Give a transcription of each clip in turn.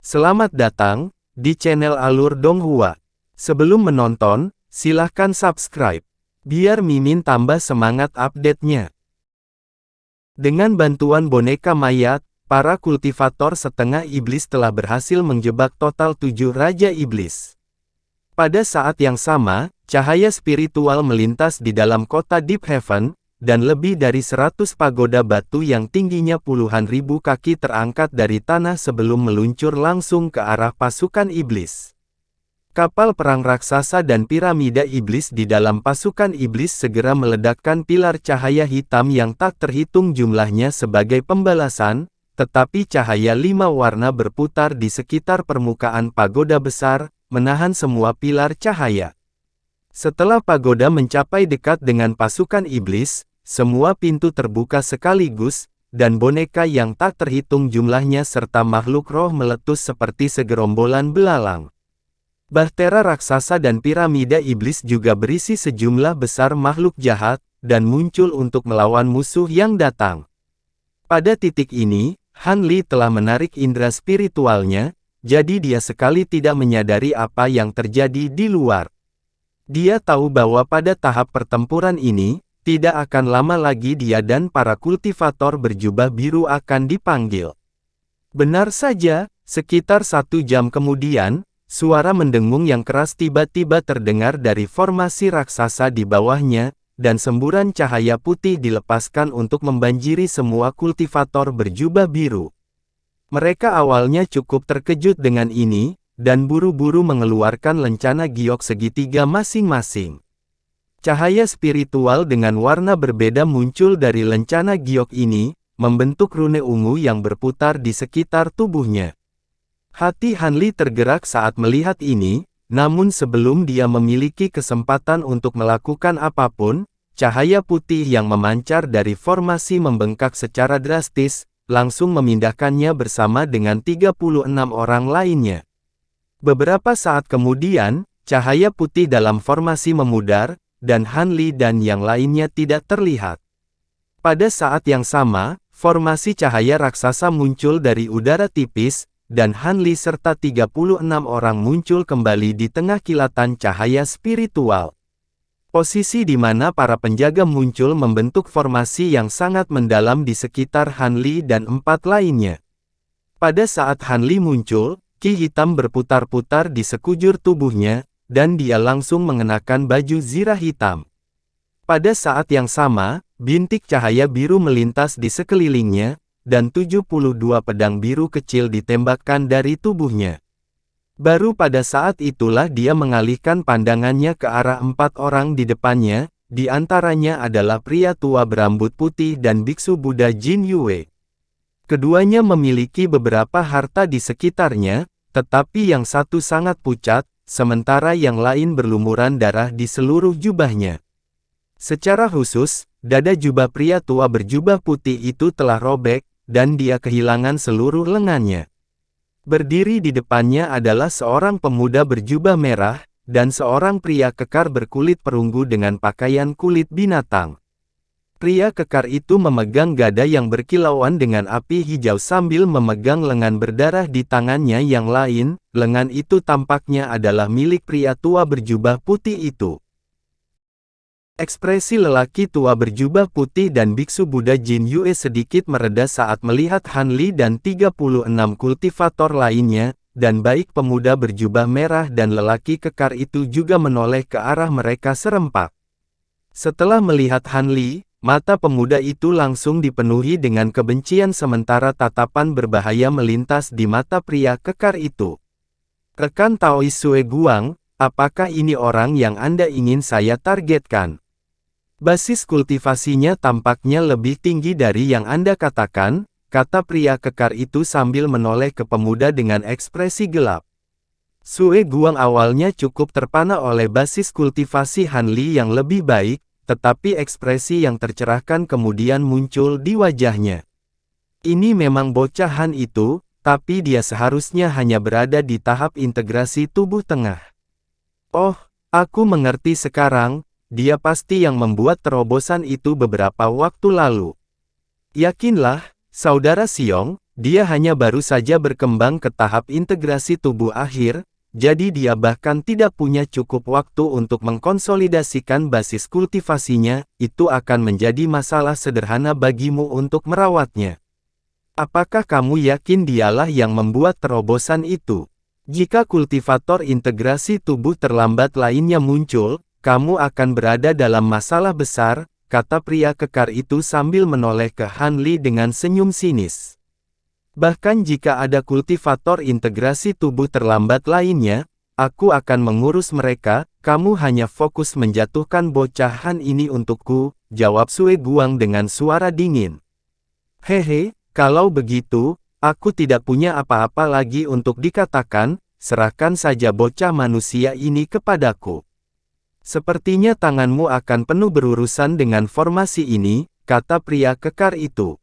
Selamat datang di channel Alur Donghua. Sebelum menonton, silahkan subscribe, biar Mimin tambah semangat update-nya. Dengan bantuan boneka mayat, para kultivator setengah iblis telah berhasil menjebak total 7 Raja Iblis. Pada saat yang sama, cahaya spiritual melintas di dalam kota Deep Heaven, dan lebih dari 100 pagoda batu yang tingginya puluhan ribu kaki terangkat dari tanah sebelum meluncur langsung ke arah pasukan iblis. Kapal perang raksasa dan piramida iblis di dalam pasukan iblis segera meledakkan pilar cahaya hitam yang tak terhitung jumlahnya sebagai pembalasan, tetapi cahaya 5 warna berputar di sekitar permukaan pagoda besar, menahan semua pilar cahaya. Setelah pagoda mencapai dekat dengan pasukan iblis, semua pintu terbuka sekaligus, dan boneka yang tak terhitung jumlahnya serta makhluk roh meletus seperti segerombolan belalang. Bahtera raksasa dan piramida iblis juga berisi sejumlah besar makhluk jahat, dan muncul untuk melawan musuh yang datang. Pada titik ini, Han Li telah menarik indera spiritualnya, jadi dia sekali tidak menyadari apa yang terjadi di luar. Dia tahu bahwa pada tahap pertempuran ini, tidak akan lama lagi dia dan para kultivator berjubah biru akan dipanggil. Benar saja, sekitar 1 jam kemudian, suara mendengung yang keras tiba-tiba terdengar dari formasi raksasa di bawahnya, dan semburan cahaya putih dilepaskan untuk membanjiri semua kultivator berjubah biru. Mereka awalnya cukup terkejut dengan ini, dan buru-buru mengeluarkan lencana giok segitiga masing-masing. Cahaya spiritual dengan warna berbeda muncul dari lencana giok ini, membentuk rune ungu yang berputar di sekitar tubuhnya. Hati Han Li tergerak saat melihat ini, namun sebelum dia memiliki kesempatan untuk melakukan apapun, cahaya putih yang memancar dari formasi membengkak secara drastis, langsung memindahkannya bersama dengan 36 orang lainnya. Beberapa saat kemudian, cahaya putih dalam formasi memudar, dan Han Li dan yang lainnya tidak terlihat. Pada saat yang sama, formasi cahaya raksasa muncul dari udara tipis, dan Han Li serta 36 orang muncul kembali di tengah kilatan cahaya spiritual. Posisi di mana para penjaga muncul membentuk formasi yang sangat mendalam di sekitar Han Li dan 4 lainnya. Pada saat Han Li muncul, ki hitam berputar-putar di sekujur tubuhnya, dan dia langsung mengenakan baju zirah hitam. Pada saat yang sama, bintik cahaya biru melintas di sekelilingnya, dan 72 pedang biru kecil ditembakkan dari tubuhnya. Baru pada saat itulah dia mengalihkan pandangannya ke arah 4 orang di depannya, di antaranya adalah pria tua berambut putih dan biksu Buddha Jin Yue. Keduanya memiliki beberapa harta di sekitarnya, tetapi yang satu sangat pucat, sementara yang lain berlumuran darah di seluruh jubahnya. Secara khusus, dada jubah pria tua berjubah putih itu telah robek, dan dia kehilangan seluruh lengannya. Berdiri di depannya adalah seorang pemuda berjubah merah, dan seorang pria kekar berkulit perunggu dengan pakaian kulit binatang. Pria kekar itu memegang gada yang berkilauan dengan api hijau sambil memegang lengan berdarah di tangannya yang lain. Lengan itu tampaknya adalah milik pria tua berjubah putih itu. Ekspresi lelaki tua berjubah putih dan biksu Buddha Jin Yue sedikit mereda saat melihat Han Li dan 36 kultivator lainnya, dan baik pemuda berjubah merah dan lelaki kekar itu juga menoleh ke arah mereka serempak. Setelah melihat Han Li, mata pemuda itu langsung dipenuhi dengan kebencian sementara tatapan berbahaya melintas di mata pria kekar itu. Rekan Taoi Sue Guang, apakah ini orang yang Anda ingin saya targetkan? Basis kultivasinya tampaknya lebih tinggi dari yang Anda katakan, kata pria kekar itu sambil menoleh ke pemuda dengan ekspresi gelap. Sue Guang awalnya cukup terpana oleh basis kultivasi Han Li yang lebih baik, tetapi ekspresi yang tercerahkan kemudian muncul di wajahnya. Ini memang bocah Han itu, tapi dia seharusnya hanya berada di tahap integrasi tubuh tengah. Oh, aku mengerti sekarang, dia pasti yang membuat terobosan itu beberapa waktu lalu. Yakinlah, Saudara Xiong, Dia hanya baru saja berkembang ke tahap integrasi tubuh akhir, jadi dia bahkan tidak punya cukup waktu untuk mengkonsolidasikan basis kultivasinya, itu akan menjadi masalah sederhana bagimu untuk merawatnya. Apakah kamu yakin dialah yang membuat terobosan itu? Jika kultivator integrasi tubuh terlambat lainnya muncul, kamu akan berada dalam masalah besar, kata pria kekar itu sambil menoleh ke Han Li dengan senyum sinis. Bahkan jika ada kultivator integrasi tubuh terlambat lainnya, aku akan mengurus mereka, kamu hanya fokus menjatuhkan bocah Han ini untukku, jawab Sue Guang dengan suara dingin. Hehe. Kalau begitu, aku tidak punya apa-apa lagi untuk dikatakan, serahkan saja bocah manusia ini kepadaku. Sepertinya tanganmu akan penuh berurusan dengan formasi ini, kata pria kekar itu.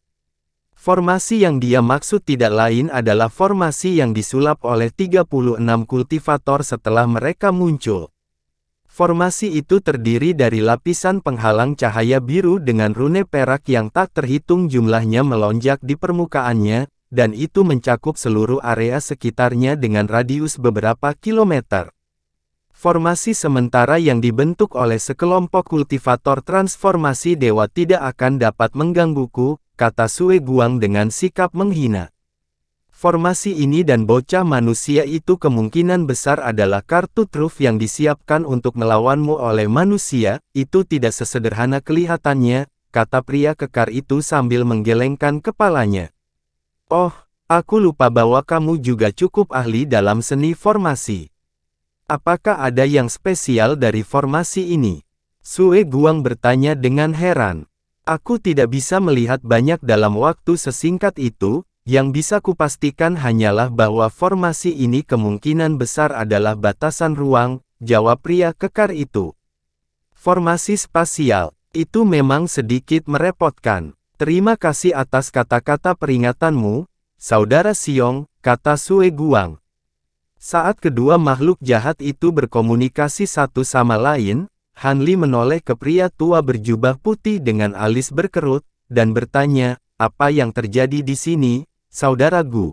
Formasi yang dia maksud tidak lain adalah formasi yang disulap oleh 36 kultivator setelah mereka muncul. Formasi itu terdiri dari lapisan penghalang cahaya biru dengan rune perak yang tak terhitung jumlahnya melonjak di permukaannya, dan itu mencakup seluruh area sekitarnya dengan radius beberapa kilometer. Formasi sementara yang dibentuk oleh sekelompok kultivator transformasi dewa tidak akan dapat menggangguku, kata Sue Guang dengan sikap menghina. Formasi ini dan bocah manusia itu kemungkinan besar adalah kartu truf yang disiapkan untuk melawanmu oleh manusia, itu tidak sesederhana kelihatannya, kata pria kekar itu sambil menggelengkan kepalanya. Oh, aku lupa bahwa kamu juga cukup ahli dalam seni formasi. Apakah ada yang spesial dari formasi ini? Sue Guang bertanya dengan heran. Aku tidak bisa melihat banyak dalam waktu sesingkat itu. Yang bisa kupastikan hanyalah bahwa formasi ini kemungkinan besar adalah batasan ruang, jawab pria kekar itu. Formasi spasial, itu memang sedikit merepotkan. Terima kasih atas kata-kata peringatanmu, Saudara Xiong, kata Sue Guang. Saat kedua makhluk jahat itu berkomunikasi satu sama lain, Han Li menoleh ke pria tua berjubah putih dengan alis berkerut, dan bertanya, apa yang terjadi di sini? Saudara Gu,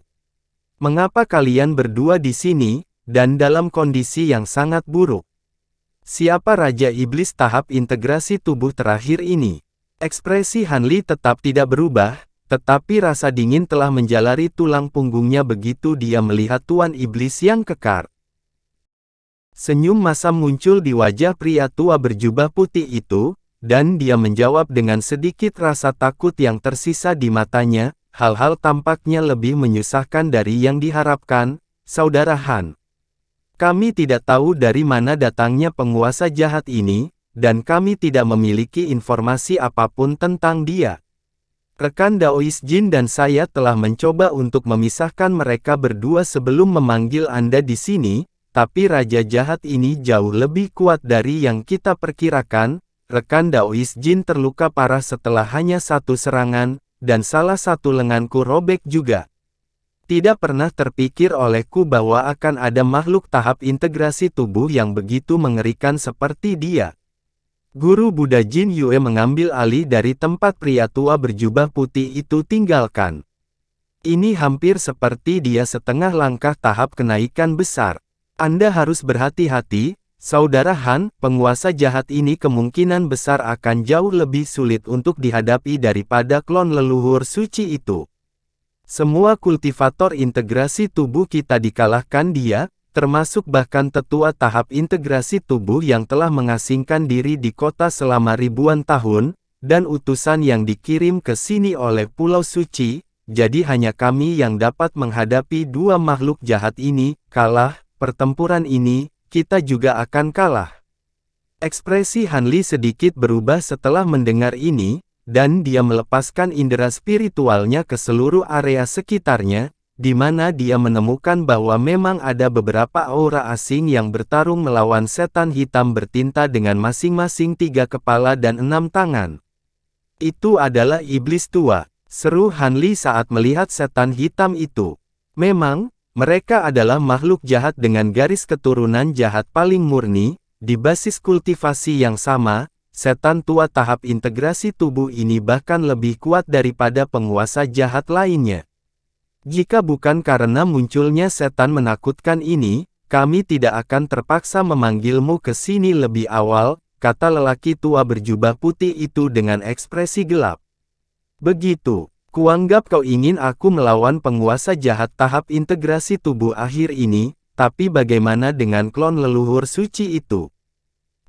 mengapa kalian berdua di sini, dan dalam kondisi yang sangat buruk? Siapa Raja Iblis tahap integrasi tubuh terakhir ini? Ekspresi Han Li tetap tidak berubah, tetapi rasa dingin telah menjalari tulang punggungnya begitu dia melihat Tuan Iblis yang kekar. Senyum masam muncul di wajah pria tua berjubah putih itu, dan dia menjawab dengan sedikit rasa takut yang tersisa di matanya. Hal-hal tampaknya lebih menyusahkan dari yang diharapkan, Saudara Han. Kami tidak tahu dari mana datangnya penguasa jahat ini, dan kami tidak memiliki informasi apapun tentang dia. Rekan Daois Jin dan saya telah mencoba untuk memisahkan mereka berdua sebelum memanggil Anda di sini, tapi Raja Jahat ini jauh lebih kuat dari yang kita perkirakan. Rekan Daois Jin terluka parah setelah hanya satu serangan, dan salah satu lenganku robek juga. Tidak pernah terpikir olehku bahwa akan ada makhluk tahap integrasi tubuh yang begitu mengerikan seperti dia. Guru Buddha Jin Yue mengambil alih dari tempat pria tua berjubah putih itu tinggalkan. Ini hampir seperti dia setengah langkah tahap kenaikan besar. Anda harus berhati-hati, Saudara Han, penguasa jahat ini kemungkinan besar akan jauh lebih sulit untuk dihadapi daripada klon leluhur suci itu. Semua kultivator integrasi tubuh kita dikalahkan dia, termasuk bahkan tetua tahap integrasi tubuh yang telah mengasingkan diri di kota selama ribuan tahun, dan utusan yang dikirim ke sini oleh Pulau Suci, jadi hanya kami yang dapat menghadapi dua makhluk jahat ini. Kalah, pertempuran ini, kita juga akan kalah. Ekspresi Han Li sedikit berubah setelah mendengar ini, dan dia melepaskan indera spiritualnya ke seluruh area sekitarnya, di mana dia menemukan bahwa memang ada beberapa aura asing yang bertarung melawan setan hitam bertinta dengan masing-masing 3 kepala dan 6 tangan. Itu adalah iblis tua, seru Han Li saat melihat setan hitam itu. Memang, mereka adalah makhluk jahat dengan garis keturunan jahat paling murni, di basis kultivasi yang sama, setan tua tahap integrasi tubuh ini bahkan lebih kuat daripada penguasa jahat lainnya. Jika bukan karena munculnya setan menakutkan ini, kami tidak akan terpaksa memanggilmu ke sini lebih awal, kata lelaki tua berjubah putih itu dengan ekspresi gelap. Begitu, kuanggap kau ingin aku melawan penguasa jahat tahap integrasi tubuh akhir ini, tapi bagaimana dengan klon leluhur suci itu?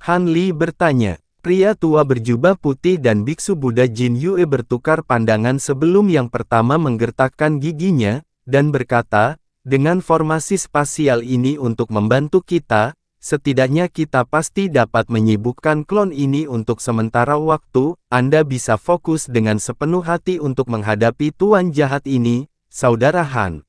Han Li bertanya. Pria tua berjubah putih dan biksu Buddha Jin Yue bertukar pandangan sebelum yang pertama menggertakkan giginya, dan berkata, dengan formasi spasial ini untuk membantu kita, setidaknya kita pasti dapat menyibukkan klon ini untuk sementara waktu. Anda bisa fokus dengan sepenuh hati untuk menghadapi tuan jahat ini, Saudara Han.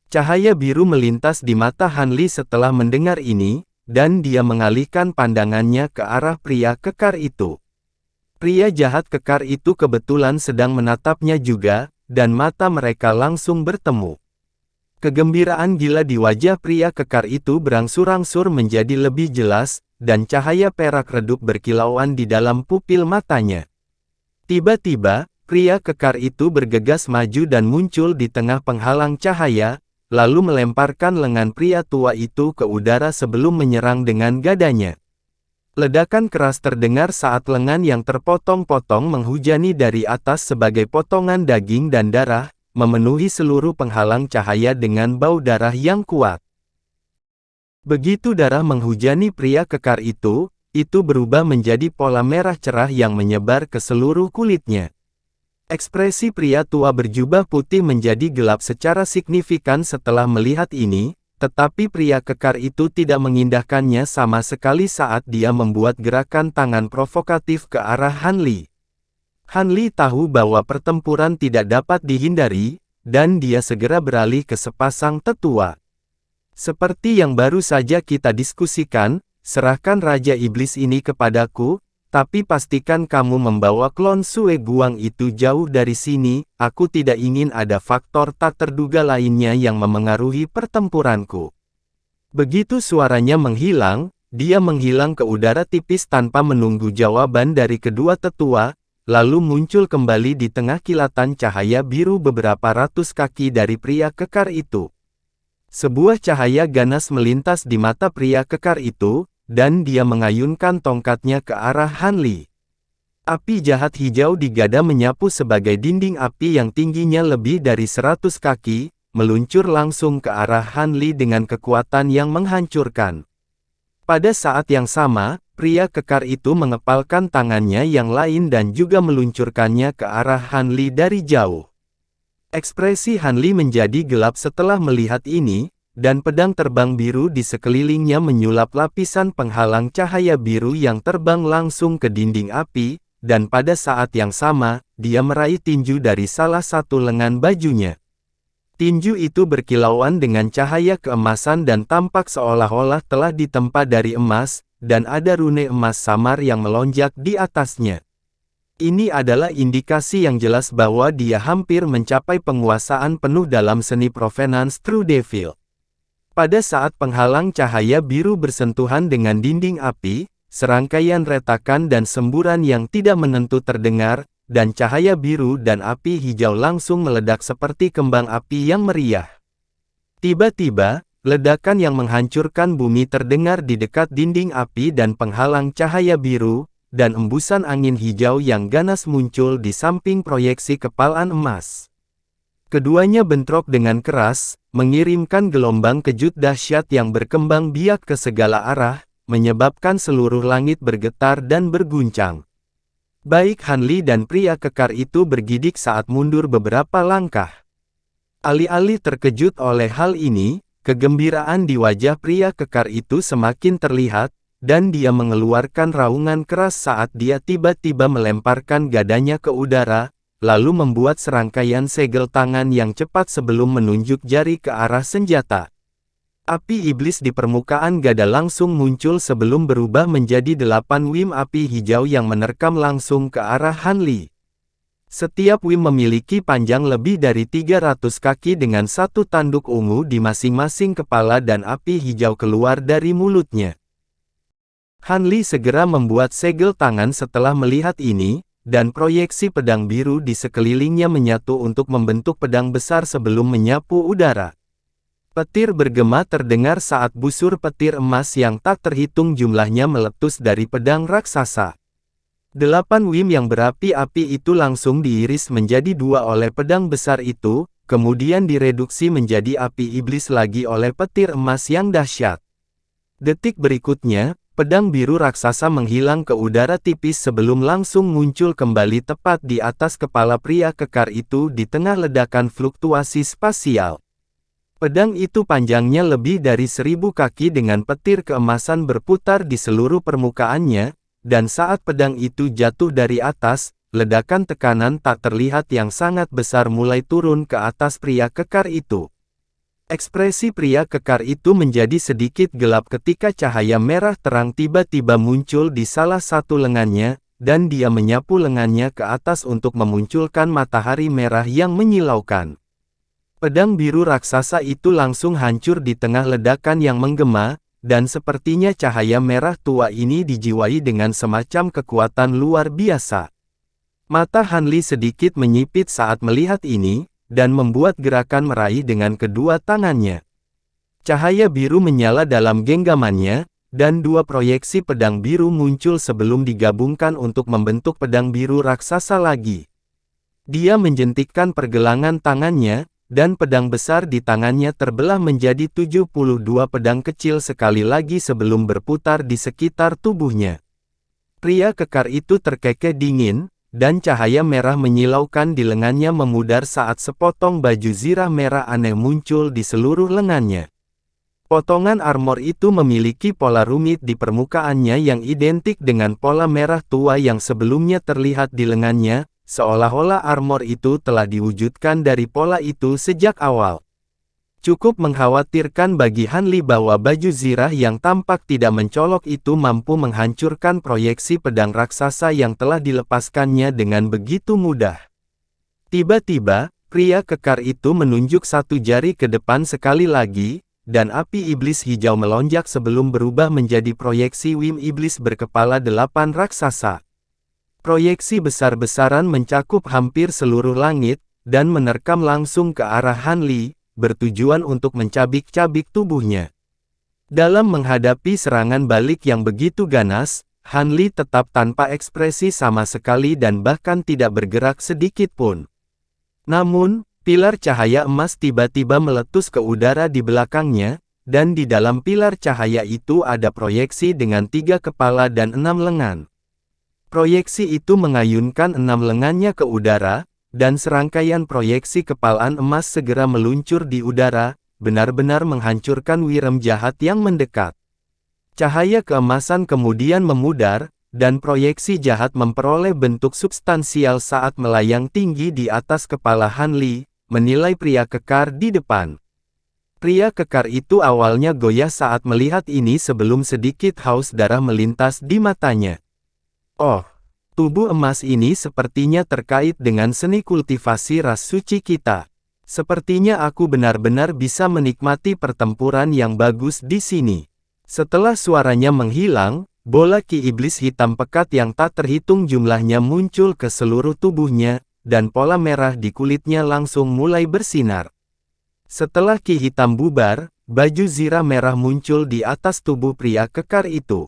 Cahaya biru melintas di mata Han Li setelah mendengar ini, dan dia mengalihkan pandangannya ke arah pria kekar itu. Pria jahat kekar itu kebetulan sedang menatapnya juga, dan mata mereka langsung bertemu. Kegembiraan gila di wajah pria kekar itu berangsur-angsur menjadi lebih jelas, dan cahaya perak redup berkilauan di dalam pupil matanya. Tiba-tiba, pria kekar itu bergegas maju dan muncul di tengah penghalang cahaya, lalu melemparkan lengan pria tua itu ke udara sebelum menyerang dengan gadanya. Ledakan keras terdengar saat lengan yang terpotong-potong menghujani dari atas sebagai potongan daging dan darah, memenuhi seluruh penghalang cahaya dengan bau darah yang kuat. Begitu darah menghujani pria kekar itu berubah menjadi pola merah cerah yang menyebar ke seluruh kulitnya. Ekspresi pria tua berjubah putih menjadi gelap secara signifikan setelah melihat ini, tetapi pria kekar itu tidak mengindahkannya sama sekali saat dia membuat gerakan tangan provokatif ke arah Han Li. Han Li tahu bahwa pertempuran tidak dapat dihindari, dan dia segera beralih ke sepasang tetua. Seperti yang baru saja kita diskusikan, serahkan Raja Iblis ini kepadaku, tapi pastikan kamu membawa klon Sue Guang itu jauh dari sini. Aku tidak ingin ada faktor tak terduga lainnya yang memengaruhi pertempuranku. Begitu suaranya menghilang, dia menghilang ke udara tipis tanpa menunggu jawaban dari kedua tetua, lalu muncul kembali di tengah kilatan cahaya biru beberapa ratus kaki dari pria kekar itu. Sebuah cahaya ganas melintas di mata pria kekar itu, dan dia mengayunkan tongkatnya ke arah Han Li. Api jahat hijau di gada menyapu sebagai dinding api yang tingginya lebih dari 100 kaki, meluncur langsung ke arah Han Li dengan kekuatan yang menghancurkan. Pada saat yang sama, pria kekar itu mengepalkan tangannya yang lain dan juga meluncurkannya ke arah Han Li dari jauh. Ekspresi Han Li menjadi gelap setelah melihat ini, dan pedang terbang biru di sekelilingnya menyulap lapisan penghalang cahaya biru yang terbang langsung ke dinding api, dan pada saat yang sama, dia meraih tinju dari salah satu lengan bajunya. Tinju itu berkilauan dengan cahaya keemasan dan tampak seolah-olah telah ditempa dari emas, dan ada rune emas samar yang melonjak di atasnya. Ini adalah indikasi yang jelas bahwa dia hampir mencapai penguasaan penuh dalam seni Provenance True Devil. Pada saat penghalang cahaya biru bersentuhan dengan dinding api, serangkaian retakan dan semburan yang tidak menentu terdengar, dan cahaya biru dan api hijau langsung meledak seperti kembang api yang meriah. Tiba-tiba, ledakan yang menghancurkan bumi terdengar di dekat dinding api dan penghalang cahaya biru, dan embusan angin hijau yang ganas muncul di samping proyeksi kepalan emas. Keduanya bentrok dengan keras, mengirimkan gelombang kejut dahsyat yang berkembang biak ke segala arah, menyebabkan seluruh langit bergetar dan berguncang. Baik Han Li dan pria kekar itu bergidik saat mundur beberapa langkah. Alih-alih terkejut oleh hal ini, kegembiraan di wajah pria kekar itu semakin terlihat, dan dia mengeluarkan raungan keras saat dia tiba-tiba melemparkan gadanya ke udara, lalu membuat serangkaian segel tangan yang cepat sebelum menunjuk jari ke arah senjata. Api iblis di permukaan gada langsung muncul sebelum berubah menjadi 8 wim api hijau yang menerkam langsung ke arah Han Li. Setiap wim memiliki panjang lebih dari 300 kaki dengan satu tanduk ungu di masing-masing kepala dan api hijau keluar dari mulutnya. Han Li segera membuat segel tangan setelah melihat ini, dan proyeksi pedang biru di sekelilingnya menyatu untuk membentuk pedang besar sebelum menyapu udara. Petir bergema terdengar saat busur petir emas yang tak terhitung jumlahnya meletus dari pedang raksasa. 8 wim yang berapi-api itu langsung diiris menjadi 2 oleh pedang besar itu, kemudian direduksi menjadi api iblis lagi oleh petir emas yang dahsyat. Detik berikutnya, pedang biru raksasa menghilang ke udara tipis sebelum langsung muncul kembali tepat di atas kepala pria kekar itu di tengah ledakan fluktuasi spasial. Pedang itu panjangnya lebih dari 1000 kaki dengan petir keemasan berputar di seluruh permukaannya, dan saat pedang itu jatuh dari atas, ledakan tekanan tak terlihat yang sangat besar mulai turun ke atas pria kekar itu. Ekspresi pria kekar itu menjadi sedikit gelap ketika cahaya merah terang tiba-tiba muncul di salah satu lengannya, dan dia menyapu lengannya ke atas untuk memunculkan matahari merah yang menyilaukan. Pedang biru raksasa itu langsung hancur di tengah ledakan yang menggema, dan sepertinya cahaya merah tua ini dijiwai dengan semacam kekuatan luar biasa. Mata Han Li sedikit menyipit saat melihat ini, dan membuat gerakan meraih dengan kedua tangannya. Cahaya biru menyala dalam genggamannya, dan 2 proyeksi pedang biru muncul sebelum digabungkan untuk membentuk pedang biru raksasa lagi. Dia menjentikkan pergelangan tangannya, dan pedang besar di tangannya terbelah menjadi 72 pedang kecil sekali lagi sebelum berputar di sekitar tubuhnya. Pria kekar itu terkekeh dingin, dan cahaya merah menyilaukan di lengannya memudar saat sepotong baju zirah merah aneh muncul di seluruh lengannya. Potongan armor itu memiliki pola rumit di permukaannya yang identik dengan pola merah tua yang sebelumnya terlihat di lengannya, seolah-olah armor itu telah diwujudkan dari pola itu sejak awal. Cukup mengkhawatirkan bagi Han Li bahwa baju zirah yang tampak tidak mencolok itu mampu menghancurkan proyeksi pedang raksasa yang telah dilepaskannya dengan begitu mudah. Tiba-tiba, pria kekar itu menunjuk satu jari ke depan sekali lagi, dan api iblis hijau melonjak sebelum berubah menjadi proyeksi wim iblis berkepala 8 raksasa. Proyeksi besar-besaran mencakup hampir seluruh langit, dan menerkam langsung ke arah Han Li, bertujuan untuk mencabik-cabik tubuhnya. Dalam menghadapi serangan balik yang begitu ganas, Han Li tetap tanpa ekspresi sama sekali dan bahkan tidak bergerak sedikit pun. Namun, pilar cahaya emas tiba-tiba meletus ke udara di belakangnya, dan di dalam pilar cahaya itu ada proyeksi dengan 3 kepala dan 6 lengan. Proyeksi itu mengayunkan 6 lengannya ke udara, dan serangkaian proyeksi kepalaan emas segera meluncur di udara, benar-benar menghancurkan wirem jahat yang mendekat. Cahaya keemasan kemudian memudar, dan proyeksi jahat memperoleh bentuk substansial saat melayang tinggi di atas kepala Han Li, menilai pria kekar di depan. Pria kekar itu awalnya goyah saat melihat ini sebelum sedikit haus darah melintas di matanya. Oh! Tubuh emas ini sepertinya terkait dengan seni kultivasi ras suci kita. Sepertinya aku benar-benar bisa menikmati pertempuran yang bagus di sini. Setelah suaranya menghilang, bola ki iblis hitam pekat yang tak terhitung jumlahnya muncul ke seluruh tubuhnya, dan pola merah di kulitnya langsung mulai bersinar. Setelah ki hitam bubar, baju zirah merah muncul di atas tubuh pria kekar itu.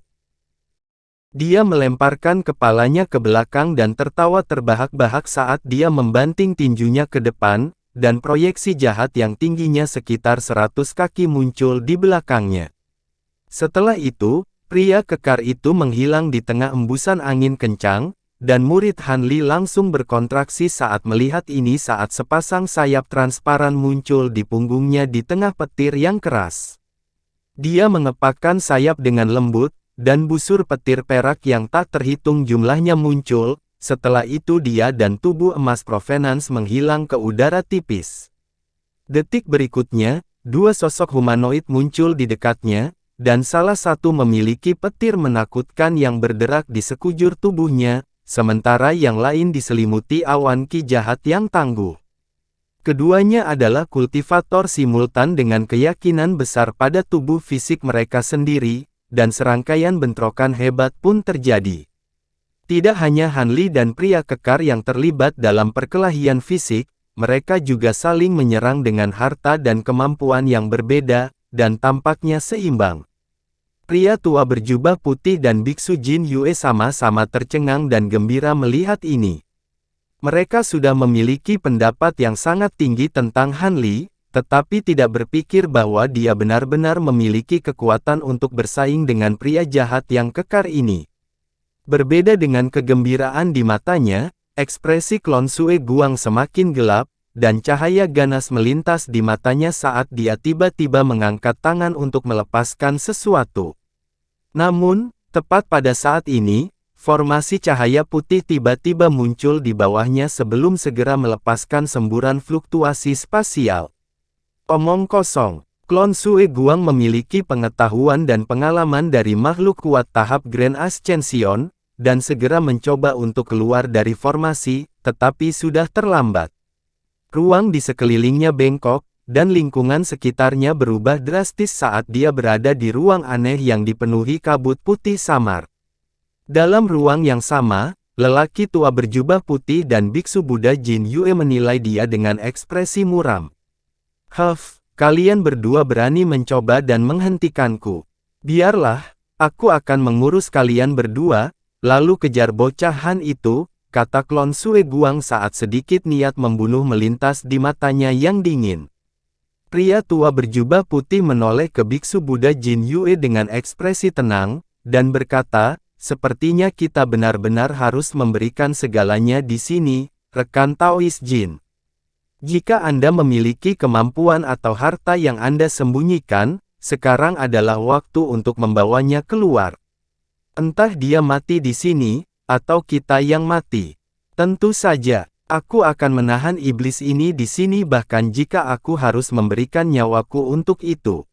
Dia melemparkan kepalanya ke belakang dan tertawa terbahak-bahak saat dia membanting tinjunya ke depan, dan proyeksi jahat yang tingginya sekitar 100 kaki muncul di belakangnya. Setelah itu, pria kekar itu menghilang di tengah embusan angin kencang, dan murid Han Li langsung berkontraksi saat melihat ini saat sepasang sayap transparan muncul di punggungnya di tengah petir yang keras. Dia mengepakkan sayap dengan lembut, dan busur petir perak yang tak terhitung jumlahnya muncul. Setelah itu dia dan tubuh emas Provenance menghilang ke udara tipis. Detik berikutnya, 2 sosok humanoid muncul di dekatnya, dan salah satu memiliki petir menakutkan yang berderak di sekujur tubuhnya, sementara yang lain diselimuti awan ki jahat yang tangguh. Keduanya adalah kultivator simultan dengan keyakinan besar pada tubuh fisik mereka sendiri, dan serangkaian bentrokan hebat pun terjadi. Tidak hanya Hanli dan pria kekar yang terlibat dalam perkelahian fisik, mereka juga saling menyerang dengan harta dan kemampuan yang berbeda, dan tampaknya seimbang. Pria tua berjubah putih dan Biksu Jin Yue sama-sama tercengang dan gembira melihat ini. Mereka sudah memiliki pendapat yang sangat tinggi tentang Hanli, tetapi tidak berpikir bahwa dia benar-benar memiliki kekuatan untuk bersaing dengan pria jahat yang kekar ini. Berbeda dengan kegembiraan di matanya, ekspresi Klon Sue Guang semakin gelap, dan cahaya ganas melintas di matanya saat dia tiba-tiba mengangkat tangan untuk melepaskan sesuatu. Namun, tepat pada saat ini, formasi cahaya putih tiba-tiba muncul di bawahnya sebelum segera melepaskan semburan fluktuasi spasial. Omong kosong. Klon Sue Guang memiliki pengetahuan dan pengalaman dari makhluk kuat tahap Grand Ascension, dan segera mencoba untuk keluar dari formasi, tetapi sudah terlambat. Ruang di sekelilingnya bengkok, dan lingkungan sekitarnya berubah drastis saat dia berada di ruang aneh yang dipenuhi kabut putih samar. Dalam ruang yang sama, lelaki tua berjubah putih dan Biksu Buddha Jin Yue menilai dia dengan ekspresi muram. Kalian berdua berani mencoba dan menghentikanku. Biarlah, aku akan mengurus kalian berdua. Lalu kejar bocah Han itu, kata Klon Sue Guang saat sedikit niat membunuh melintas di matanya yang dingin. Pria tua berjubah putih menoleh ke Biksu Buddha Jin Yue dengan ekspresi tenang, dan berkata, sepertinya kita benar-benar harus memberikan segalanya di sini, rekan Taoist Jin. Jika Anda memiliki kemampuan atau harta yang Anda sembunyikan, sekarang adalah waktu untuk membawanya keluar. Entah dia mati di sini, atau kita yang mati. Tentu saja, aku akan menahan iblis ini di sini bahkan jika aku harus memberikan nyawaku untuk itu.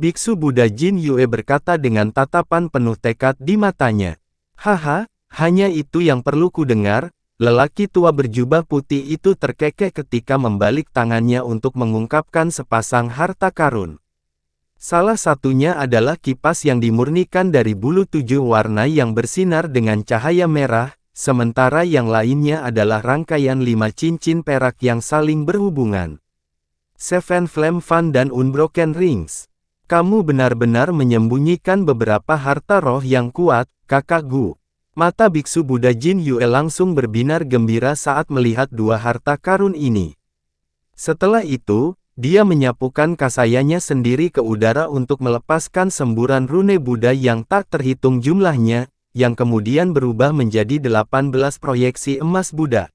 Biksu Buddha Jin Yue berkata dengan tatapan penuh tekad di matanya. Haha, hanya itu yang perlu ku dengar. Lelaki tua berjubah putih itu terkekeh ketika membalik tangannya untuk mengungkapkan sepasang harta karun. Salah satunya adalah kipas yang dimurnikan dari bulu 7 warna yang bersinar dengan cahaya merah, sementara yang lainnya adalah rangkaian 5 cincin perak yang saling berhubungan. Seven Flame Fan dan Unbroken Rings. Kamu benar-benar menyembunyikan beberapa harta roh yang kuat, kakak Gu. Mata Biksu Buddha Jin Yue langsung berbinar gembira saat melihat dua harta karun ini. Setelah itu, dia menyapukan kasayanya sendiri ke udara untuk melepaskan semburan rune Buddha yang tak terhitung jumlahnya, yang kemudian berubah menjadi 18 proyeksi emas Buddha.